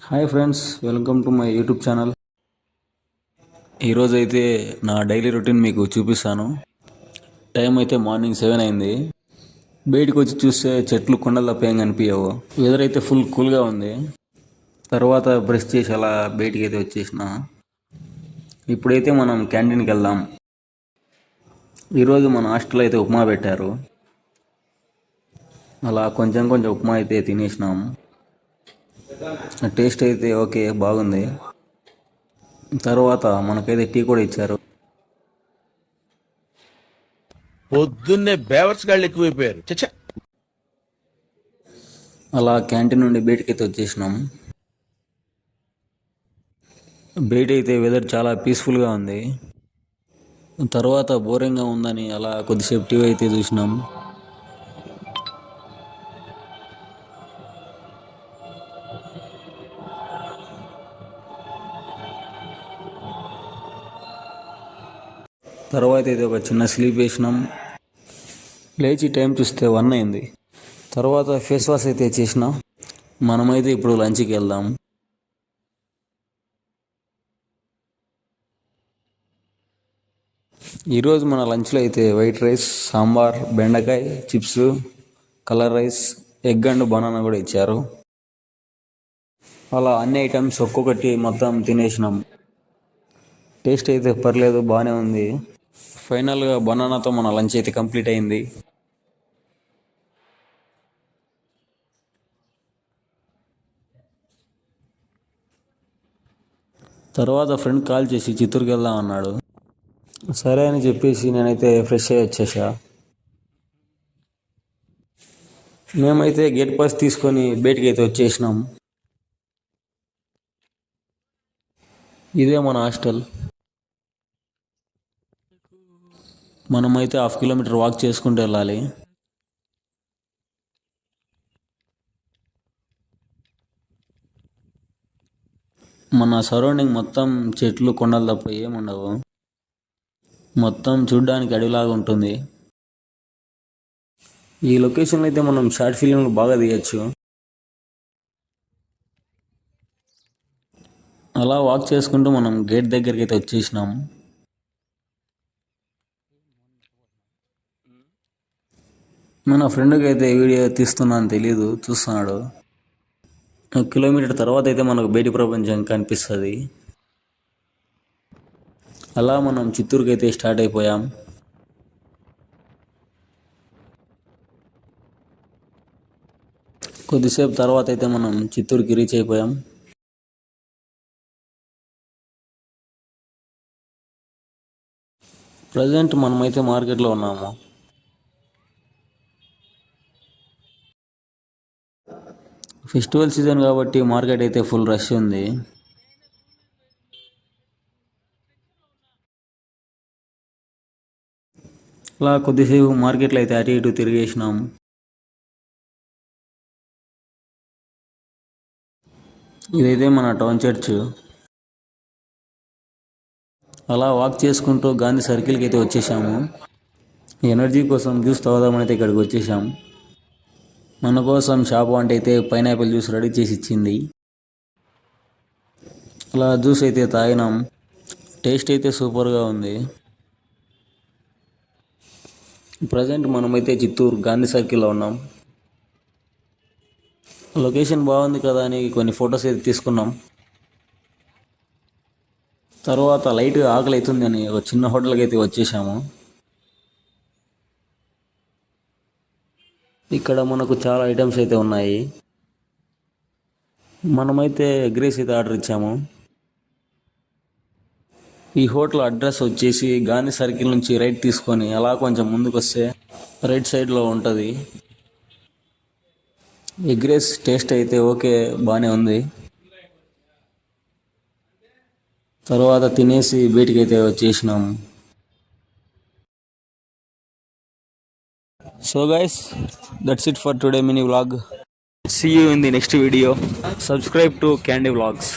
Hi friends, welcome to my YouTube channel. ఈరోజు అయితే నా డైలీ రొటీన్ మీకు చూపిస్తాను. టైం అయితే మార్నింగ్ 7 అయింది. బయటకు వచ్చి చూస్తే చెట్లు కొండల తప్ప ఏం కనిపించవు. వెదర్ అయితే ఫుల్ కూల్గా ఉంది. తర్వాత బ్రష్ చేసి అలా బయటికి అయితే వచ్చేసిన. ఇప్పుడైతే మనం క్యాంటీన్కి వెళ్దాం. ఈరోజు మన హాస్టల్లో అయితే ఉప్మా పెట్టారు. అలా కొంచెం ఉప్మా అయితే తినేసినాం. టేస్ట్ అయితే ఓకే, బాగుంది. తర్వాత మనకైతే టీ కూడా ఇచ్చారు. పొద్దున్నే బేవర్స్ గాళ్ళు ఎక్కువైపోయారు. చచ్చా, అలా క్యాంటీన్ నుండి బయటకైతే వచ్చేసినాం. బయట అయితే వెదర్ చాలా పీస్ఫుల్గా ఉంది. తర్వాత బోరింగ్గా ఉందని అలా కొద్దిసేపు టీవీ అయితే చూసినాం. తర్వాత అయితే ఒక చిన్న స్లీప్ వేసినాం. లేచి టైం చూస్తే 1 అయింది. తర్వాత ఫేస్ వాష్ అయితే చేసినాం. మనమైతే ఇప్పుడు లంచ్కి వెళ్దాం. ఈరోజు మన లంచ్లో అయితే వైట్ రైస్, సాంబార్, బెండకాయ, chips, colour rice, egg and banana కూడా ఇచ్చారు. అలా అన్ని ఐటమ్స్ ఒక్కొక్కటి మొత్తం తినేసినాం. టేస్ట్ అయితే పర్లేదు, బాగానే ఉంది. ఫైనల్గా బనానాతో మన లంచ్ అయితే కంప్లీట్ అయింది. తర్వాత ఫ్రెండ్ కాల్ చేసి చిత్తూరుకి వెళ్దాం అన్నాడు. సరే అని చెప్పేసి నేనైతే ఫ్రెష్ అయ్యి వచ్చేసా. మేమైతే గేట్ పాస్ తీసుకొని బయటికి అయితే వచ్చేసినాం. ఇదే మన హాస్టల్. మనమైతే 1/2 కిలోమీటర్ వాక్ చేసుకుంటూ వెళ్ళాలి. మన సరౌండింగ్ మొత్తం చెట్లు, కొండలు తప్ప ఏముండవు. మొత్తం చూడ్డానికి అడవిలాగా ఉంటుంది. ఈ లొకేషన్లో అయితే మనం షార్ట్ ఫిలింలు బాగా తీయచ్చు. అలా వాక్ చేసుకుంటూ మనం గేట్ దగ్గరికి అయితే వచ్చేసినాం. మన ఫ్రెండ్కి అయితే వీడియో తీస్తున్నాను తెలీదు, చూస్తున్నాడు. 1 కిలోమీటర్ తర్వాత అయితే మనకు బయటి ప్రపంచం కనిపిస్తుంది. అలా మనం చిత్తూరుకి అయితే స్టార్ట్ అయిపోయాం. కొద్దిసేపు తర్వాత అయితే మనం చిత్తూరుకి రీచ్ అయిపోయాం. ప్రజెంట్ మనమైతే మార్కెట్లో ఉన్నాము. ఫెస్టివల్ సీజన్ కాబట్టి మార్కెట్ అయితే ఫుల్ రష్ ఉంది. అలా కొద్దిసేపు మార్కెట్లో అయితే అటు ఇటు తిరిగేసినాం. ఇదైతే మన టౌన్ చర్చ్. అలా వాక్ చేసుకుంటూ గాంధీ సర్కిల్కి అయితే వచ్చేసాము. ఎనర్జీ కోసం జ్యూస్ తాగుదామని అయితే ఇక్కడికి వచ్చేసాము. మన కోసం షాప్ అంటే అయితే పైనాపిల్ జ్యూస్ రెడీ చేసి ఇచ్చింది. అలా జ్యూస్ అయితే తాగినాం. టేస్ట్ అయితే సూపర్గా ఉంది. ప్రజెంట్ మనమైతే చిత్తూరు గాంధీ సర్కిల్లో ఉన్నాం. లొకేషన్ బాగుంది కదా అని కొన్ని ఫొటోస్ అయితే తీసుకున్నాం. తర్వాత లైట్గా ఆకలి అవుతుంది అని ఒక చిన్న హోటల్కి అయితే వచ్చేసాము. ఇక్కడ మనకు చాలా ఐటమ్స్ అయితే ఉన్నాయి. మనమైతే ఎగ్ రైస్ అయితే ఆర్డర్ ఇచ్చాము. ఈ హోటల్ అడ్రస్ వచ్చేసి గాంధీ సర్కిల్ నుంచి రైట్ తీసుకొని అలా కొంచెం ముందుకు వస్తే రైట్ సైడ్లో ఉంటుంది. ఎగ్ రైస్ టేస్ట్ అయితే ఓకే, బాగానే ఉంది. తర్వాత తినేసి బయటికి అయితే వచ్చేసినాం. So guys, that's it for today mini vlog. See you in the next video. Subscribe to Candy Vlogs.